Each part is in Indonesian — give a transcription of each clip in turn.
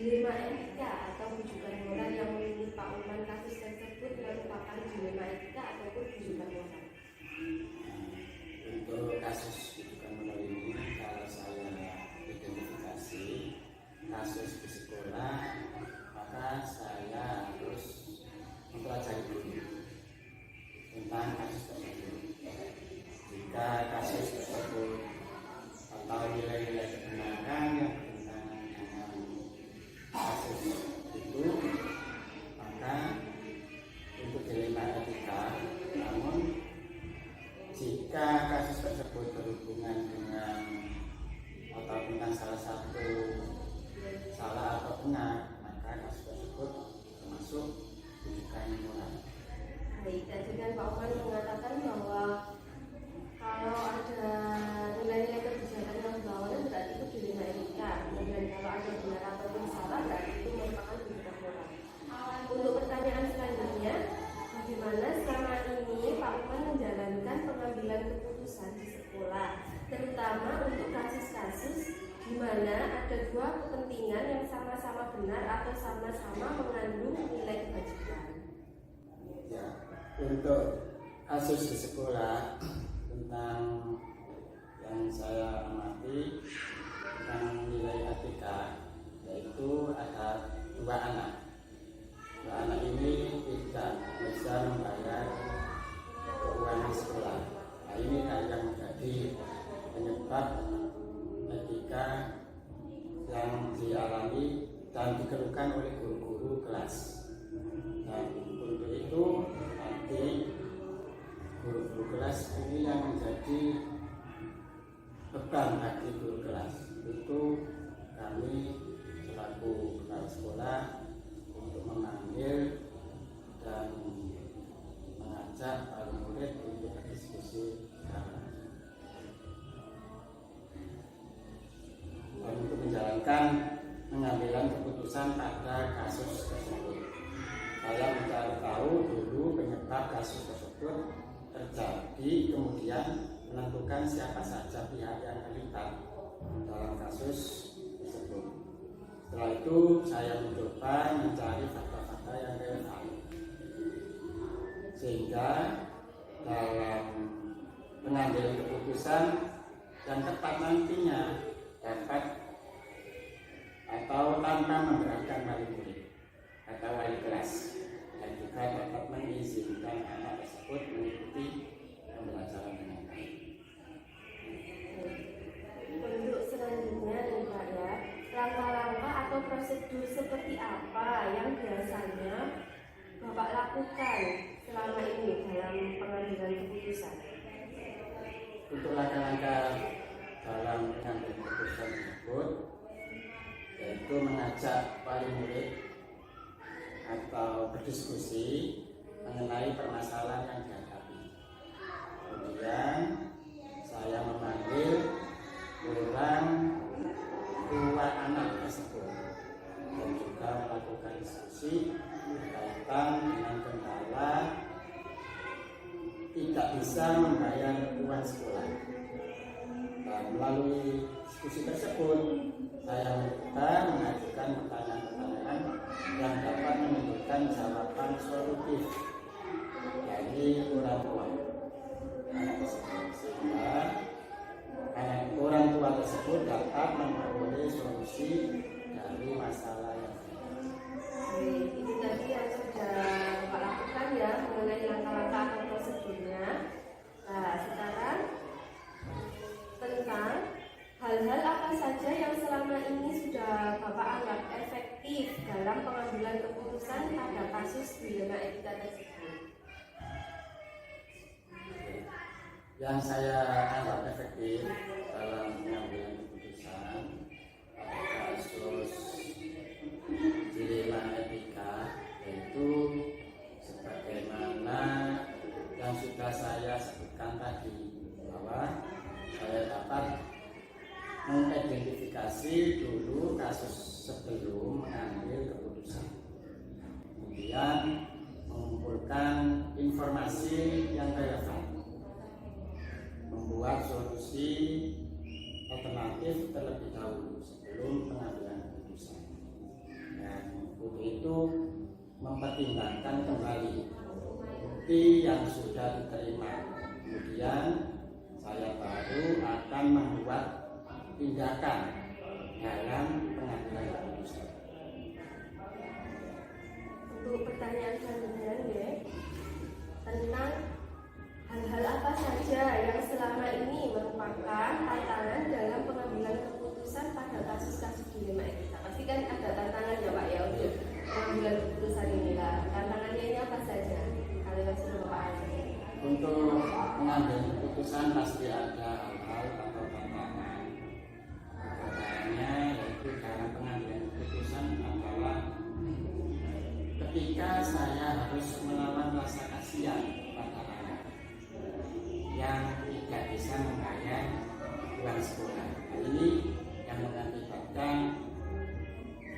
dilema etika atau rujukan moral yang menurut Pak Uman kasus tersebut merupakan dilema etika ataupun rujukan moral? Untuk kasus rujukan moral ini, kalau saya identifikasi kasus di sekolah, maka saya harus mempelajari dulu tentang kasus tersebut. Jika kasus tersebut atau nilai-nilai kebenaran yang bertentangan dengan kasus itu, maka untuk dilema etika. Namun jika kasus tersebut berhubungan dengan atau tentang salah satu salah atau benar, maka kasus tersebut termasuk rujukan moral. Baik, tadi kan Pak Uman mengatakan bahwa kalau ada nilai-nilai kebijakan yang berlawanan berarti itu dilema etika. Kemudian kalau ada benar ataupun salah berarti itu merupakan rujukan moral. Untuk pertanyaan selanjutnya, bagaimana selama ini Pak Uman menjalankan pengambilan keputusan di sekolah, terutama untuk kasus-kasus di mana ada dua kepentingan yang sama-sama benar atau sama-sama mengandung nilai kebajikan? Ya, untuk kasus di sekolah tentang yang saya amati tentang nilai etika, yaitu ada dua anak. Dua anak ini tidak bisa membayar keuangan sekolah. Nah, ini yang menjadi penyebab etika yang dialami dan dikeluhkan oleh guru-guru kelas. Dan untuk itu nanti guru-guru kelas ini yang menjadi beban bagi guru kelas. Itu kami selaku kepala sekolah untuk memanggil dan mengajak para murid untuk berdiskusi dan untuk menjalankan pengambilan keputusan pada kasus tersebut. Saya mencari tahu dulu penyebab kasus tersebut terjadi, kemudian menentukan siapa saja pihak yang terlibat dalam kasus tersebut. Setelah itu saya mencoba mencari fakta-fakta yang relevan, sehingga dalam pengambilan keputusan yang tepat nantinya dapat atau tanpa memberatkan wali murid atau wali kelas, dan juga dapat mengizinkan anak tersebut mengikuti pembelajaran dengan baik. Untuk selanjutnya nih Pak ya, langkah-langkah atau prosedur seperti apa yang biasanya Bapak lakukan selama ini dalam pengambilan keputusan? Untuk langkah-langkah dalam pengambilan keputusan tersebut, yaitu mengajak wali murid atau berdiskusi mengenai permasalahan yang dihadapi. Kemudian saya memanggil orang tua anak tersebut dan juga melakukan diskusi berkaitan dengan kendala tidak bisa membayar uang sekolah. Dan melalui diskusi tersebut saya mencoba mengajukan pertanyaan-pertanyaan yang dapat menimbulkan jawaban solutif dari orang tua anak tersebut, sehingga orang tua tersebut dapat memperoleh solusi dari masalah yang ada. Ini tadi yang sudah Bapak lakukan ya mengenai langkah-langkah atau prosedurnya. Nah, sekarang tentang hal-hal apa saja yang selama ini sudah Bapak anggap efektif dalam pengambilan keputusan pada kasus dilema etika tersebut. Yang saya anggap efektif dalam pengambilan keputusan pada kasus dilema etika, yaitu sebagaimana yang sudah saya sebutkan tadi, bahwa saya dapat mengidentifikasi dulu kasus sebelum mengambil keputusan, kemudian mengumpulkan informasi yang relevan, membuat solusi alternatif terlebih dahulu sebelum pengambilan keputusan. pertimbangkan kembali bukti yang sudah diterima. Kemudian saya baru akan membuat tindakan dalam pengambilan keputusan. Untuk pertanyaan selanjutnya ya, tentang hal-hal apa saja yang selama ini merupakan tantangan dalam pengambilan keputusan pada kasus-kasus dilema etika. Pasti kan ada tantangan ya Pak ya untuk pengambilan keputusan ini lah. Tantangannya ini apa saja? Kalau yang sudah Bapak alami. Untuk mengambil keputusan pasti ada hal-hal atau tantangan. Tantangannya yaitu dalam pengambilan keputusan adalah ketika saya harus melawan rasa kasihan pada anak yang tidak bisa membayar uang sekolah. Ini yang mengakibatkan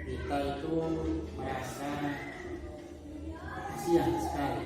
kita itu merasa kasihan sekali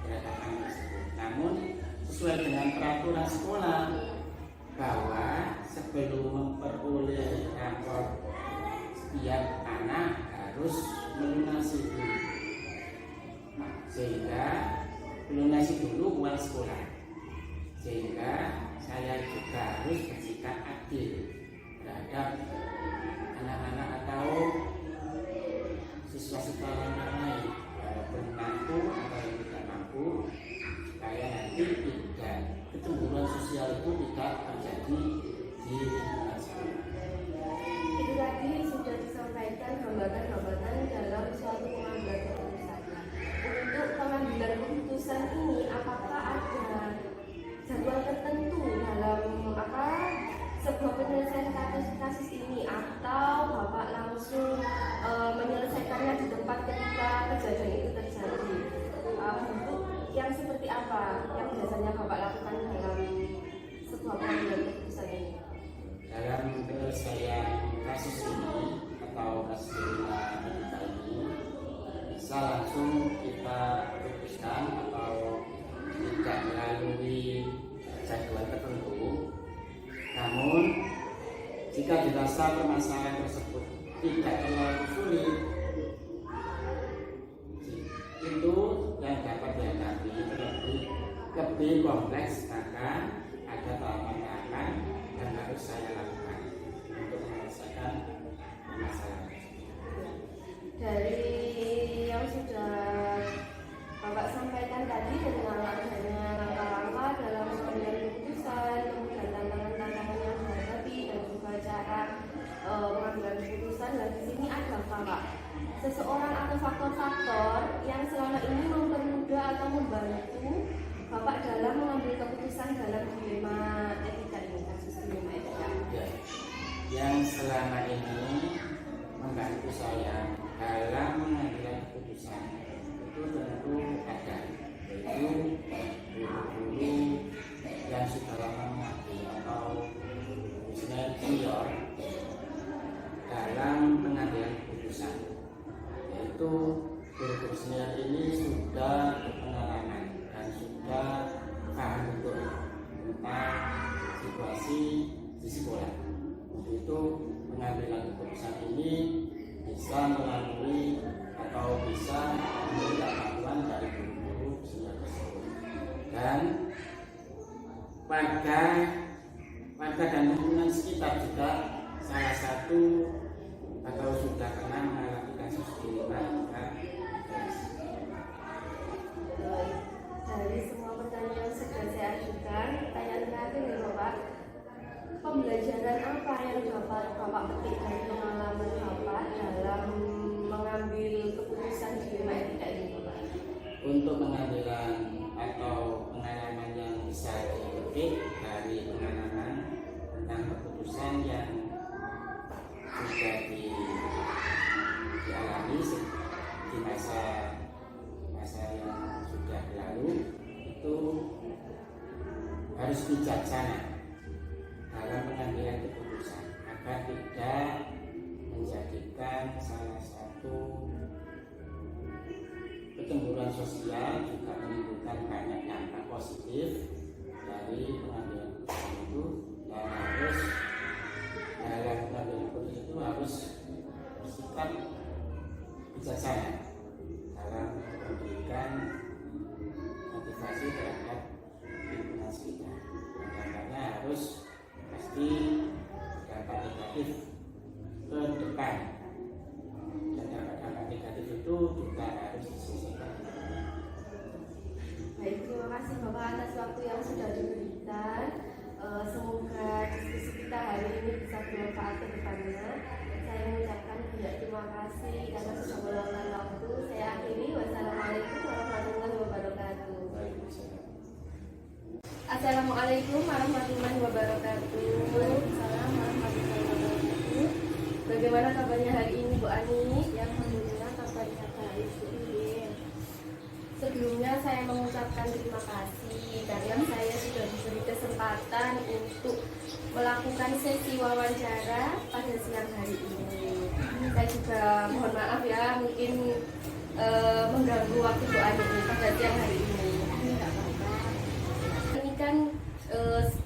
terhadap anak tersebut. Namun sesuai dengan peraturan sekolah bahwa sebelum memperoleh rapor setiap anak harus melunasi dulu, sehingga melunasi dulu uang sekolah, sehingga saya juga harus bersikap adil terhadap anak-anak atau siswa-siswa yang lain, walaupun mampu atau yang tidak mampu, supaya nanti tidak kecemburuan sosial itu tidak terjadi di lingkungan sekolah. Itu tadi sudah disampaikan hambatan-hambatan dalam suatu pengambilan keputusan. Untuk pengambilan keputusan ini, apakah ada jadwal tertentu dalam sebuah penyelesaian kasus ini, atau Bapak langsung menyelesaikannya di tempat ketika kejadian itu terjadi? Bentuk yang seperti apa yang biasanya Bapak lakukan dalam sebuah pengambilan keputusan ini? Dalam penyelesaian kasus ini atau kasus dilema etika ini bisa langsung kita putuskan atau tidak melalui jadwal tertentu. Namun jika dirasa permasalahan tersebut tidak terlalu sulit, itu yang dapat dihadapi lebih kompleks, maka ada tahapan-tahapan yang harus saya lakukan untuk menyelesaikan permasalahan tersebut. Dari yang sudah Bapak sampaikan tadi tentang adanya langkah-langkah dalam pengambilan keputusan, kemudian tantangan-tantangan yang dihadapi dan juga cara pengambilan keputusan, dan di sini ada Pak, seseorang atau faktor-faktor yang selama ini mempermudah atau membantu Bapak dalam mengambil keputusan dalam dilema etika ini, kasus dilema etika. Ya, yang selama ini membantu saya dalam mengambil keputusan itu tentu ada, yaitu guru-guru yang sudah lama mengabdi atau senior dalam pengambilan keputusan, yaitu guru-guru senior ini sudah berpengalaman dan sudah paham betul tentang situasi di sekolah. Untuk itu pengambilan keputusan ini bisa melalui atau bisa mendapat bantuan dari guru-guru senior tersebut. Dan warga dan lingkungan sekitar juga salah satu atau sudah pernah mengalami kasus dilema etika. Dari semua pertanyaan yang sudah saya ajukan, pertanyaan terakhir ya Bapak, pembelajaran apa yang dapat Bapak petik dari pengalaman Bapak dalam mengambil keputusan dilema etika ini Bapak? Untuk pengambilan atau pengalaman yang bisa dipetik dari pengalaman tentang keputusan yang sudah dialami di masa yang sudah berlalu, itu harus bijaksana dalam pengambilan keputusan agar tidak menjadikan salah satu kecemburuan sosial, juga menimbulkan banyak dampak positif dari pengambilan keputusan itu, dan harus dalam pengambilan keputusan itu harus bersikap bijaksana dalam dilakukan. Dan dampak negatif itu juga harus diselesaikan. Baik, terima kasih Bapak atas waktu yang sudah diberikan. Semoga diskusi kita hari ini bisa bermanfaat ke depannya. Saya mengucapkan banyak terima kasih karena sudah meluangkan waktu. Saya akhiri. Wassalamualaikum warahmatullahi wabarakatuh. Assalamualaikum warahmatullahi wabarakatuh. Assalamualaikum warahmatullahi wabarakatuh. Bagaimana kabarnya hari ini Bu Ani? Yang alhamdulillah kabarnya baik Bu Irin. Sebelumnya saya mengucapkan terima kasih karena saya sudah diberi kesempatan untuk melakukan sesi wawancara pada siang hari ini. Saya juga mohon maaf ya mungkin mengganggu waktu Bu Ani pada siang hari ini. Ini kan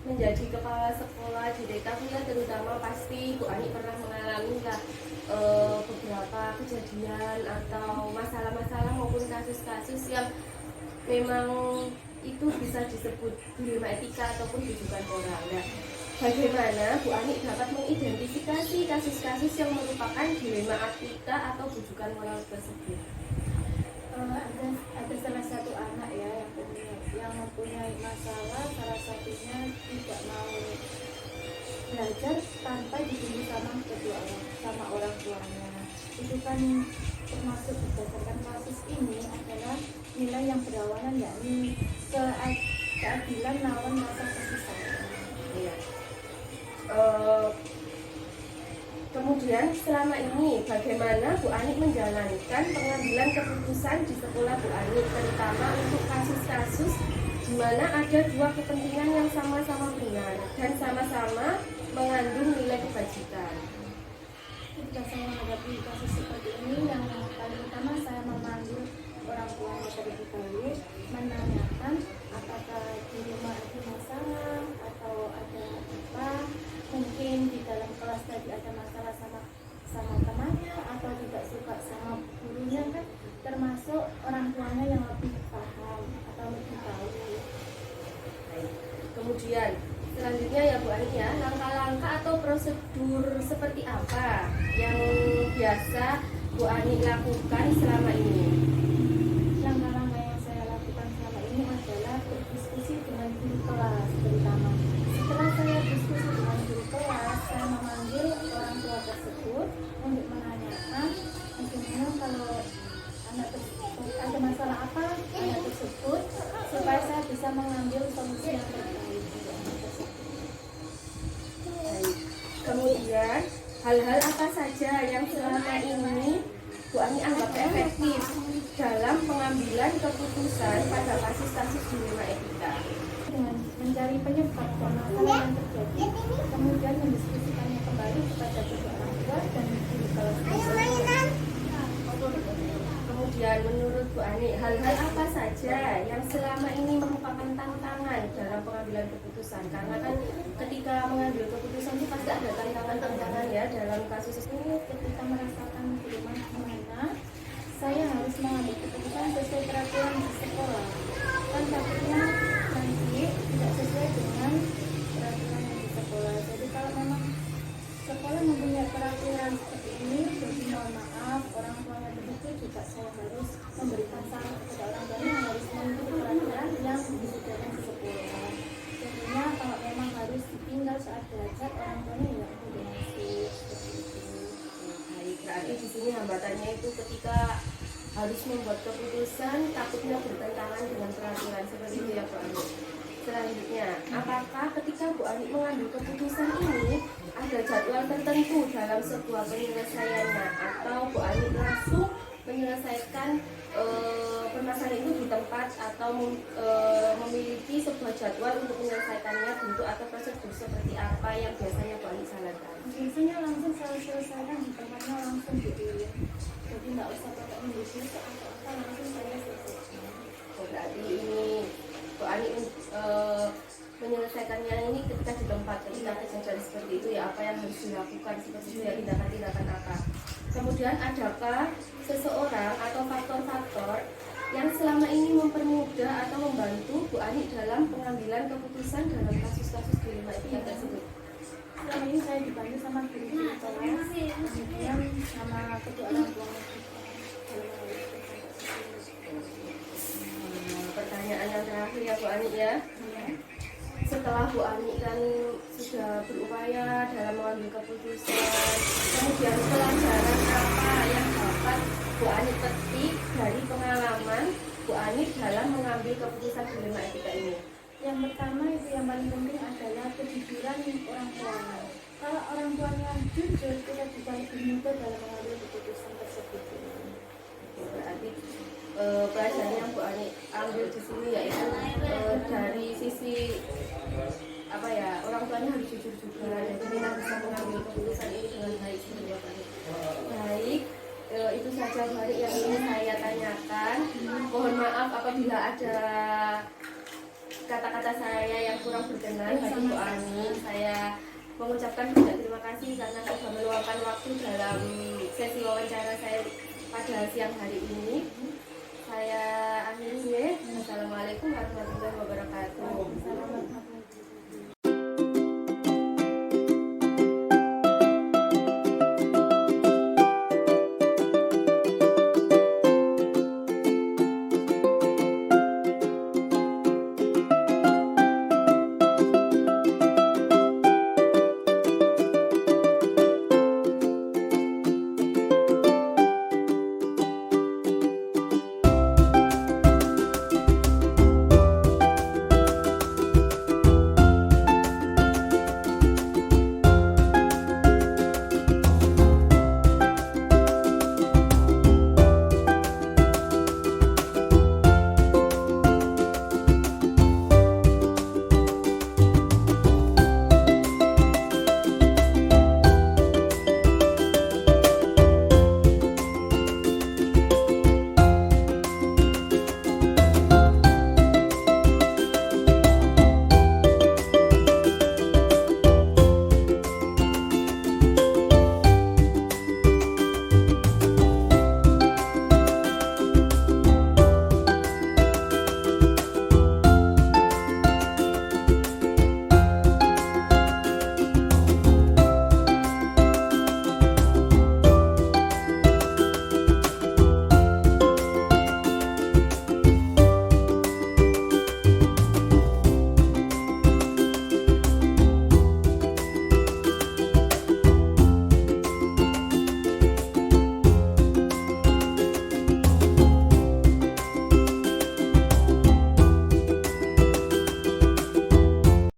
menjadi kepala sekolah di Dekakuya terutama pasti Bu Ani pernah mengalami lah beberapa kejadian atau masalah-masalah maupun kasus-kasus yang memang itu bisa disebut dilema etika ataupun bujukan moral. Nah, bagaimana Bu Ani dapat mengidentifikasi kasus-kasus yang merupakan dilema etika atau bujukan moral tersebut? Ada salah satu anak ya yang mempunyai masalah, salah satunya tidak mau belajar tanpa dibimbing sama orang tuanya. Itu kan termasuk berdasarkan kasus ini adalah nilai yang berawalan, yakni keadilan lawan rasa kasih sayang. Iya. Kemudian selama ini bagaimana Bu Ani menjalankan pengambilan keputusan di sekolah Bu Ani, terutama untuk kasus-kasus di mana ada dua kepentingan yang sama-sama benar dan sama-sama mengandung nilai kebajikan. Ketika saya menghadapi kasus seperti ini, yang paling utama saya memanggil orang tua terlebih dahulu, menanyakan apakah di rumah ada masalah atau ada apa, mungkin di dalam kelas tadi ada masalah sama temannya atau tidak suka sama gurunya, kan termasuk orang tuanya yang lebih paham atau lebih tahu. Kemudian selanjutnya ya Bu Ani ya, langkah-langkah atau prosedur seperti apa yang biasa Bu Ani lakukan selama ini? Langkah-langkah yang saya lakukan selama ini adalah berdiskusi dengan guru kelas terutama. Setelah saya diskusi dengan guru kelas, saya memanggil orang tua tersebut untuk menanyakan bagaimana kalau anak tersebut ada masalah apa anak tersebut, supaya saya bisa mengambil solusi yang terbaik untuk anak tersebut. Baik. Kemudian hal-hal apa saja yang selama ini Bu Ani anggap efektif dalam pengambilan keputusan pada kasus-kasus dilema etika? Dengan mencari penyebab permasalahan yang terjadi, kemudian mendiskusikannya kembali kepada kedua orang tua dan guru kelas. Kemudian menurut Bu Ani, hal-hal apa saja yang selama ini merupakan tantangan dalam pengambilan keputusan? Karena kan ketika mengambil keputusan itu pasti ada tantangan-tantangan ya dalam kasus ini. Ketika merasakan di rumah mana saya harus mengambil keputusan sesuai peraturan di sekolah, kan takutnya nanti tidak sesuai dengan peraturan yang di sekolah. Jadi kalau memang sekolah mempunyai peraturan seperti ini, jadi mohon maaf orang tuanya begitu, juga saya harus memberikan saran kepada orang tuanya yang harus mengikuti peraturan yang disediakan di sekolah. Tentunya kalau memang harus ditinggal saat belajar, orang tuanya ya udah masuk seperti itu. Baik, berarti di sini hambatannya itu ketika harus membuat keputusan takutnya bertentangan dengan peraturan seperti itu ya Bu Ani. Selanjutnya, apakah ketika Bu Ani mengambil keputusan ini ada jadwal tertentu dalam sebuah penyelesaiannya atau Bu Ani langsung menyelesaikan permasalahan itu di tempat atau memiliki sebuah jadwal untuk menyelesaikannya, bentuk atau prosedur seperti apa yang biasanya Bu Ani jalankan? Biasanya langsung saya selesaikan di tempatnya, langsung dipilih. Jadi nggak usah pakai mendiskusi atau apa, langsung saya selesaikan. Oh, berarti ini Bu Ani menyelesaikannya ini ketika di tempat, ketika kejadian seperti itu ya apa yang harus dilakukan seperti itu ya, tindakan-tindakan apa. Kemudian adakah seseorang atau faktor-faktor yang selama ini mempermudah atau membantu Bu Ani dalam pengambilan keputusan dalam kasus-kasus dilema etika tersebut? Selama ini saya dibantu sama guru saya, kemudian sama kedua orang tuanya juga dalam mengambil keputusan tersebut. Pertanyaan yang terakhir ya Bu Ani ya. Ya. Setelah Bu Ani kan sudah berupaya dalam mengambil keputusan, kemudian pelajaran apa yang dapat Bu Ani petik dari pengalaman Bu Ani dalam mengambil keputusan dilema etika ini? Yang pertama itu yang paling penting adalah kejujuran orang tuanya. Kalau orang tuanya jujur, kita juga lebih mudah dalam mengambil keputusan tersebut. Berarti pelajaran yang Bu Ani ambil di sini yaitu dari sisi apa ya, orang tuanya harus jujur juga, jadi kita bisa mengambil keputusan ini dengan baik seperti apa. Baik, itu saja Bari yang ingin saya tanyakan. Mohon maaf apabila ada kata-kata saya yang kurang berkenan bagi Bu Ani. Saya mengucapkan banyak terima kasih karena sudah meluangkan waktu dalam sesi wawancara saya pada siang hari ini. Saya akhiri ya. Assalamualaikum warahmatullahi wabarakatuh.